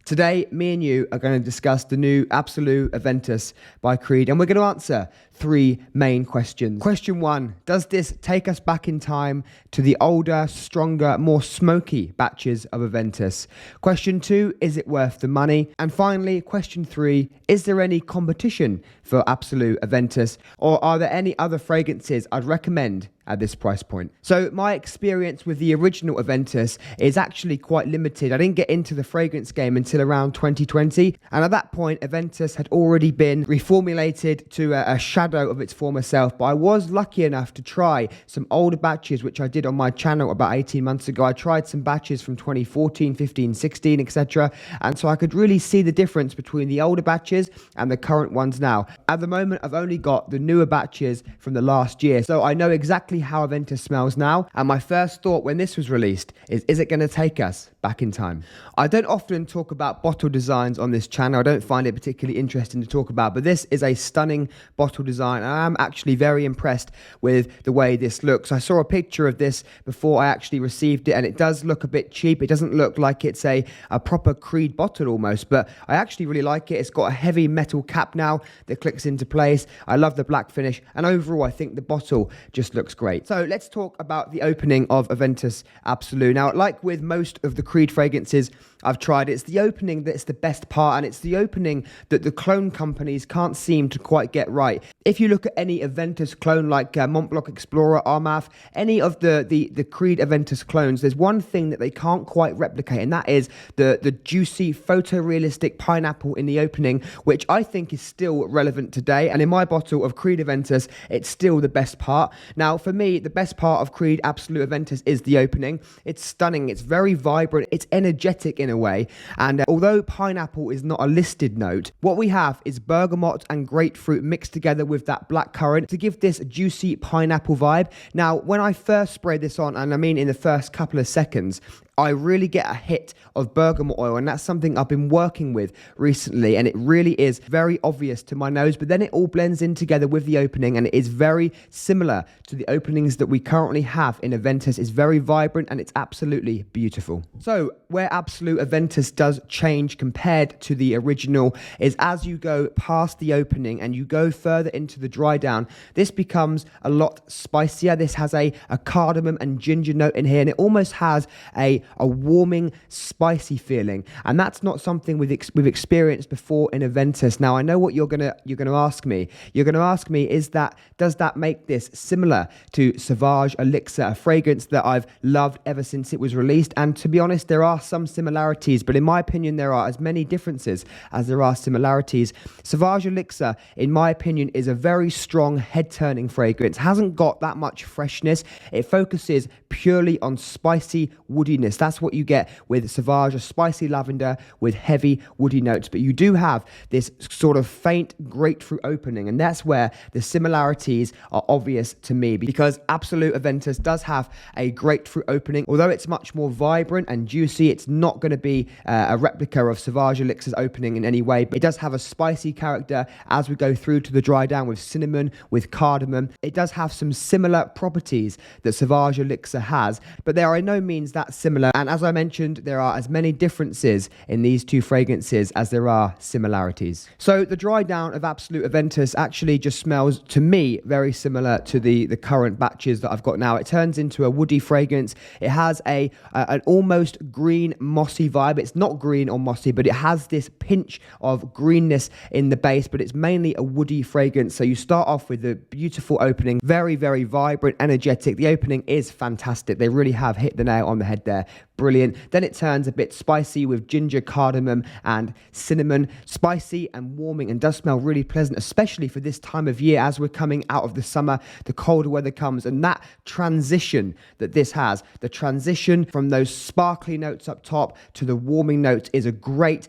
Today, me and you are going to discuss the new Absolu Aventus by Creed, and we're going to answer three main questions. Question one, does this take us back in time to the older, stronger, more smoky batches of Aventus? Question two, is it worth the money? And finally, question three, is there any competition for Absolu Aventus, or are there any other fragrances I'd recommend at this price point? So my experience with the original Aventus is actually quite limited. I didn't get into the fragrance game until around 2020, and at that point Aventus had already been reformulated to a shadow of its former self. But I was lucky enough to try some older batches, which I did on my channel about 18 months ago. I tried some batches from 2014, 15, 16, etc., and so I could really see the difference between the older batches and the current ones now. At the moment, I've only got the newer batches from the last year, so I know exactly how Aventus smells now, and my first thought when this was released is it going to take us back in time? I don't often talk about bottle designs on this channel. I don't find it particularly interesting to talk about, but this is a stunning bottle design, and I'm actually very impressed with the way this looks. I saw a picture of this before I actually received it, and it does look a bit cheap. It doesn't look like it's a proper Creed bottle almost, but I actually really like it. It's got a heavy metal cap now that clicks into place. I love the black finish, and overall I think the bottle just looks great. So let's talk about the opening of Aventus Absolu. Now, like with most of the Creed fragrances I've tried, it's the opening that's the best part, and it's the opening that the clone companies can't seem to quite get right. If you look at any Aventus clone like Montblanc Explorer, Armaf, any of the Creed Aventus clones, there's one thing that they can't quite replicate, and that is the juicy photorealistic pineapple in the opening, which I think is still relevant today. And in my bottle of Creed Aventus, it's still the best part. Now, for me, the best part of Creed Absolu Aventus is the opening. It's stunning, it's very vibrant, it's energetic in a way, and although pineapple is not a listed note, what we have is bergamot and grapefruit mixed together with that black currant to give this juicy pineapple vibe. Now, when I first sprayed this on, and I mean in the first couple of seconds, I really get a hit of bergamot oil, and that's something I've been working with recently, and it really is very obvious to my nose, but then it all blends in together with the opening, and it is very similar to the openings that we currently have in Aventus. It's very vibrant, and it's absolutely beautiful. So where Absolu Aventus does change compared to the original is as you go past the opening and you go further into the dry down, this becomes a lot spicier. This has a cardamom and ginger note in here, and it almost has a warming, spicy feeling, and that's not something we've experienced before in Aventus. Now, I know what you're gonna ask me. You're gonna ask me, does that make this similar to Sauvage Elixir, a fragrance that I've loved ever since it was released? And to be honest, there are some similarities, but in my opinion, there are as many differences as there are similarities. Sauvage Elixir, in my opinion, is a very strong head-turning fragrance. Hasn't got that much freshness. It focuses purely on spicy woodiness. That's what you get with Sauvage, a spicy lavender with heavy woody notes. But you do have this sort of faint grapefruit opening, and that's where the similarities are obvious to me, because Absolu Aventus does have a grapefruit opening. Although it's much more vibrant and juicy, it's not going to be a replica of Sauvage Elixir's opening in any way. But it does have a spicy character as we go through to the dry down with cinnamon, with cardamom. It does have some similar properties that Sauvage Elixir has, but they are in no means that similar. And as I mentioned, there are as many differences in these two fragrances as there are similarities. So the dry down of Absolu Aventus actually just smells, to me, very similar to the current batches that I've got now. It turns into a woody fragrance. It has an almost green, mossy vibe. It's not green or mossy, but it has this pinch of greenness in the base, but it's mainly a woody fragrance. So you start off with a beautiful opening, very, very vibrant, energetic. The opening is fantastic. They really have hit the nail on the head there. Brilliant. Then it turns a bit spicy with ginger, cardamom, and cinnamon. Spicy and warming, and does smell really pleasant, especially for this time of year as we're coming out of the summer. The colder weather comes, and that transition that this has, the transition from those sparkly notes up top to the warming notes, is a great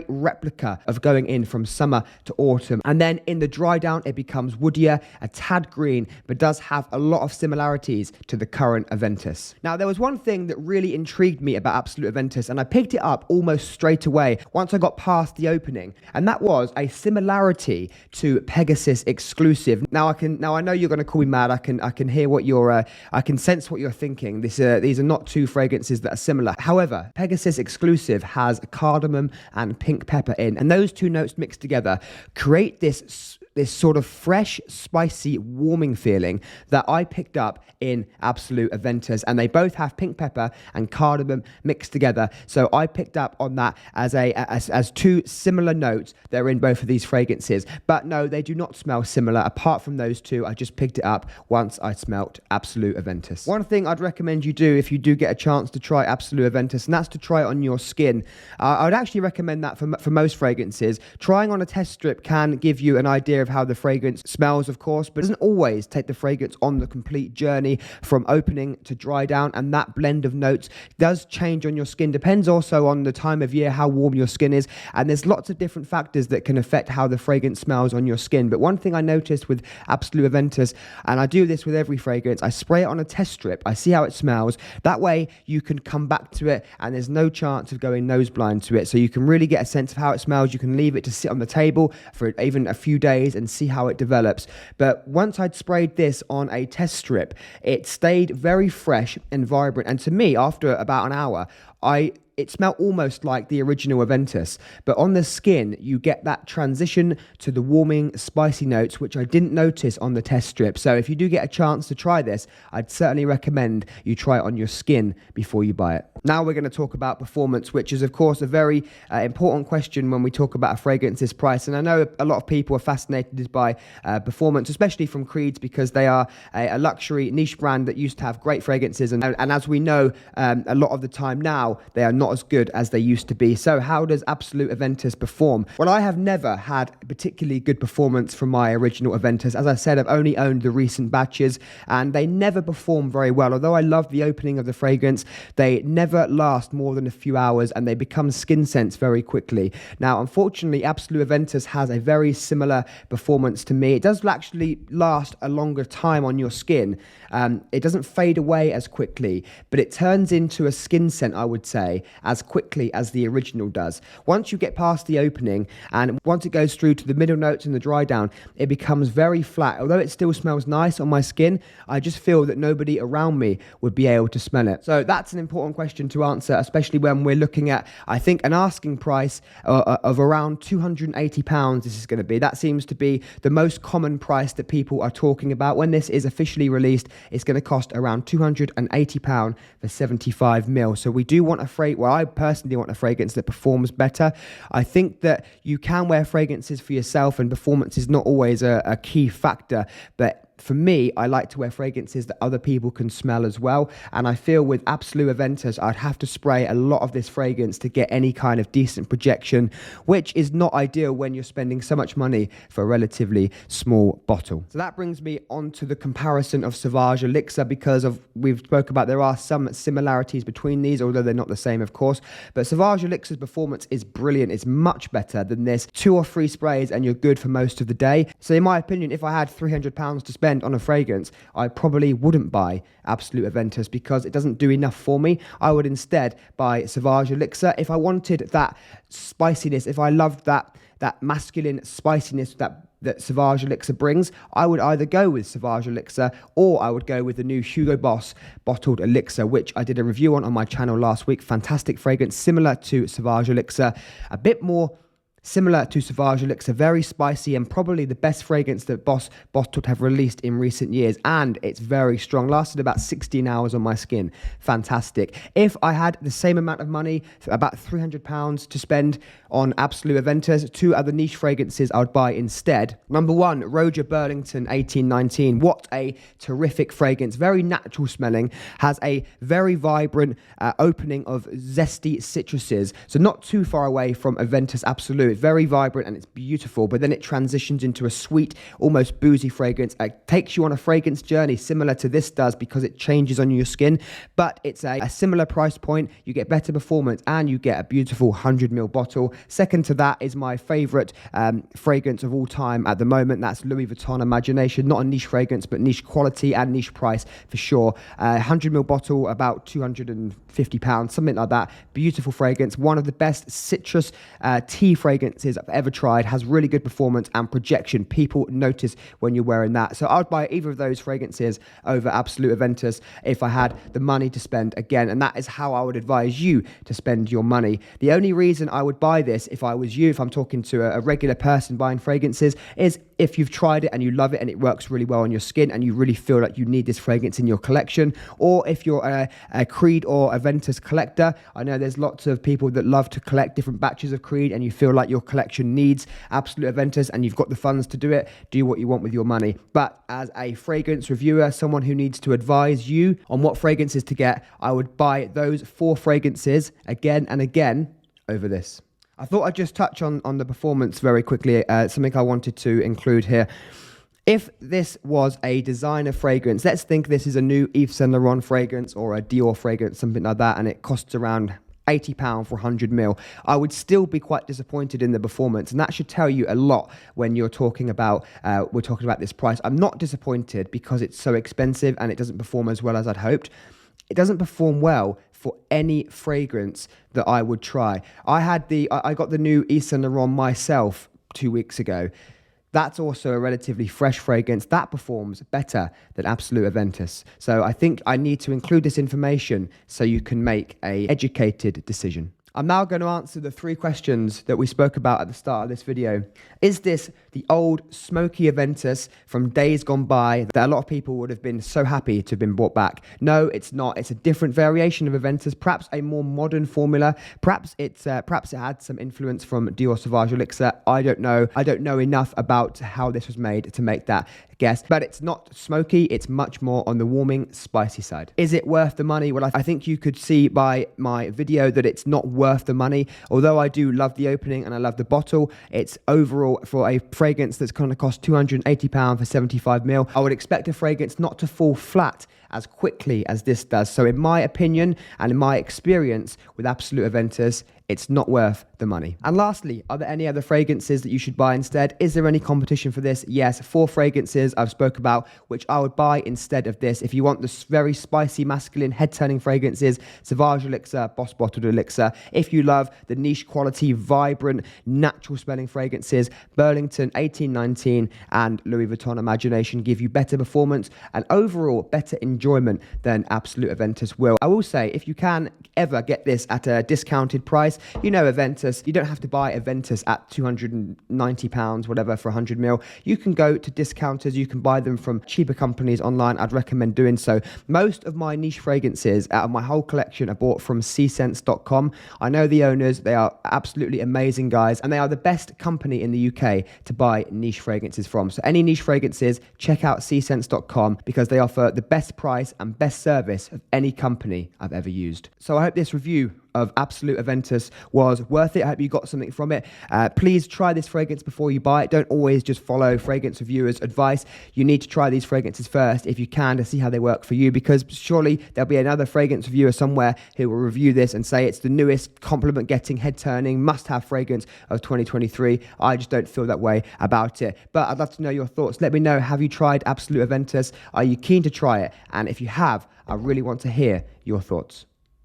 replica of going in from summer to autumn. And then in the dry down, it becomes woodier, a tad green, but does have a lot of similarities to the current Aventus. Now, there was one thing that really intrigued intrigued me about Absolu Aventus, and I picked it up almost straight away once I got past the opening, and that was a similarity to Pegasus Exclusive. Now I know you're going to call me mad. I can hear what you're I can sense what you're thinking. These are not two fragrances that are similar. However, Pegasus Exclusive has cardamom and pink pepper in, and those two notes mixed together create this sort of fresh, spicy, warming feeling that I picked up in Absolu Aventus, and they both have pink pepper and cardamom mixed together. So I picked up on that as two similar notes that are in both of these fragrances. But no, they do not smell similar. Apart from those two, I just picked it up once I smelt Absolu Aventus. One thing I'd recommend you do if you do get a chance to try Absolu Aventus, and that's to try it on your skin. I would actually recommend that for most fragrances. Trying on a test strip can give you an idea of how the fragrance smells, of course, but it doesn't always take the fragrance on the complete journey from opening to dry down, and that blend of notes does change on your skin. Depends also on the time of year, how warm your skin is, and there's lots of different factors that can affect how the fragrance smells on your skin. But one thing I noticed with Absolu Aventus, and I do this with every fragrance, I spray it on a test strip, I see how it smells. That way you can come back to it and there's no chance of going nose blind to it, so you can really get a sense of how it smells. You can leave it to sit on the table for even a few days and see how it develops. But once I'd sprayed this on a test strip, it stayed very fresh and vibrant, and to me, after about an hour, it smelled almost like the original Aventus, but on the skin, you get that transition to the warming, spicy notes, which I didn't notice on the test strip. So if you do get a chance to try this, I'd certainly recommend you try it on your skin before you buy it. Now we're going to talk about performance, which is, of course, a very important question when we talk about a fragrance's price. And I know a lot of people are fascinated by performance, especially from Creeds, because they are a luxury niche brand that used to have great fragrances. And as we know, a lot of the time now, they are not as good as they used to be. So how does Absolu Aventus perform? Well, I have never had a particularly good performance from my original Aventus. As I said, I've only owned the recent batches, and they never perform very well. Although I love the opening of the fragrance, they never last more than a few hours, and they become skin scents very quickly. Now, unfortunately, Absolu Aventus has a very similar performance to me. It does actually last a longer time on your skin. It doesn't fade away as quickly, but it turns into a skin scent, I would say, as quickly as the original does. Once you get past the opening, and once it goes through to the middle notes and the dry down, it becomes very flat. Although it still smells nice on my skin, I just feel that nobody around me would be able to smell it. So that's an important question to answer, especially when we're looking at, I think, an asking price of around £280 this is going to be. That seems to be the most common price that people are talking about. When this is officially released, it's going to cost around £280 for 75ml. So we do want I personally want a fragrance that performs better. I think that you can wear fragrances for yourself, and performance is not always a key factor, but for me, I like to wear fragrances that other people can smell as well. And I feel with Absolu Aventus, I'd have to spray a lot of this fragrance to get any kind of decent projection, which is not ideal when you're spending so much money for a relatively small bottle. So that brings me on to the comparison of Sauvage Elixir, because we've spoke about there are some similarities between these, although they're not the same, of course. But Sauvage Elixir's performance is brilliant. It's much better than this. 2 or 3 sprays and you're good for most of the day. So in my opinion, if I had £300 to spend on a fragrance, I probably wouldn't buy Absolu Aventus because it doesn't do enough for me. I would instead buy Sauvage Elixir. If I wanted that spiciness, if I loved that masculine spiciness that Sauvage Elixir brings, I would either go with Sauvage Elixir or I would go with the new Hugo Boss bottled Elixir, which I did a review on my channel last week. Fantastic fragrance, similar to Sauvage Elixir, a bit more similar to Sauvage Elixir, very spicy, and probably the best fragrance that Boss Bottled have released in recent years. And it's very strong, lasted about 16 hours on my skin. Fantastic. If I had the same amount of money, about £300 to spend on Absolu Aventus, 2 other niche fragrances I would buy instead. Number 1, ROJA Burlington 1819. What a terrific fragrance. Very natural smelling. Has a very vibrant opening of zesty citruses. So not too far away from Aventus Absolu. It's very vibrant and it's beautiful, but then it transitions into a sweet, almost boozy fragrance. It takes you on a fragrance journey similar to this does because it changes on your skin, but it's a similar price point. You get better performance and you get a beautiful 100ml bottle. Second to that is my favorite fragrance of all time at the moment. That's Louis Vuitton Imagination. Not a niche fragrance, but niche quality and niche price for sure. 100ml bottle, about £250, something like that. Beautiful fragrance. One of the best citrus tea fragrances I've ever tried. Has really good performance and projection. People notice when you're wearing that. So I would buy either of those fragrances over Absolu Aventus if I had the money to spend again. And that is how I would advise you to spend your money. The only reason I would buy this if I was you, if I'm talking to a regular person buying fragrances, is if you've tried it and you love it and it works really well on your skin and you really feel like you need this fragrance in your collection, or if you're a Creed or Aventus collector. I know there's lots of people that love to collect different batches of Creed and you feel like your collection needs Absolu Aventus and you've got the funds to do it. Do what you want with your money. But as a fragrance reviewer, someone who needs to advise you on what fragrances to get, I would buy those 4 fragrances again and again over this. I thought I'd just touch on the performance very quickly, something I wanted to include here. If this was a designer fragrance, let's think this is a new Yves Saint Laurent fragrance or a Dior fragrance, something like that, and it costs around £80 for 100ml, I would still be quite disappointed in the performance, and that should tell you a lot when you're talking about we're talking about this price. I'm not disappointed because it's so expensive and it doesn't perform as well as I'd hoped. It doesn't perform well for any fragrance that I would try. I got the new Yves Saint Laurent myself 2 weeks ago. That's also a relatively fresh fragrance that performs better than Absolu Aventus. So I think I need to include this information so you can make an educated decision. I'm now going to answer the 3 questions that we spoke about at the start of this video. Is this the old smoky Aventus from days gone by that a lot of people would have been so happy to have been brought back? No, it's not. It's a different variation of Aventus, perhaps a more modern formula. Perhaps it had some influence from DIOR Sauvage Elixir. I don't know. I don't know enough about how this was made to make that guess, but it's not smoky. It's much more on the warming, spicy side. Is it worth the money? Well, I think you could see by my video that it's not worth the money. Although I do love the opening and I love the bottle, it's overall for a fragrance that's going to cost £280 for 75ml. I would expect a fragrance not to fall flat as quickly as this does. So in my opinion and in my experience with Absolu Aventus, it's not worth the money. And lastly, are there any other fragrances that you should buy instead? Is there any competition for this? Yes, 4 fragrances I've spoke about, which I would buy instead of this. If you want the very spicy, masculine, head-turning fragrances, Sauvage Elixir, Boss Bottled Elixir. If you love the niche quality, vibrant, natural-smelling fragrances, Burlington 1819 and Louis Vuitton Imagination give you better performance and overall better enjoyment than Absolu Aventus will. I will say, if you can ever get this at a discounted price, you know Aventus, you don't have to buy Aventus at £290, whatever, for 100ml. You can go to discounters, you can buy them from cheaper companies online. I'd recommend doing so. Most of my niche fragrances out of my whole collection are bought from scents.com. I know the owners, they are absolutely amazing guys, and they are the best company in the UK to buy niche fragrances from. So any niche fragrances, check out scents.com because they offer the best price and best service of any company I've ever used. So I hope this review of Absolu Aventus was worth it. I hope you got something from it. Please try this fragrance before you buy it. Don't always just follow fragrance reviewers' advice. You need to try these fragrances first if you can to see how they work for you, because surely there'll be another fragrance reviewer somewhere who will review this and say it's the newest compliment getting, head turning, must have fragrance of 2023. I just don't feel that way about it. But I'd love to know your thoughts. Let me know, have you tried Absolu Aventus? Are you keen to try it? And if you have, I really want to hear your thoughts.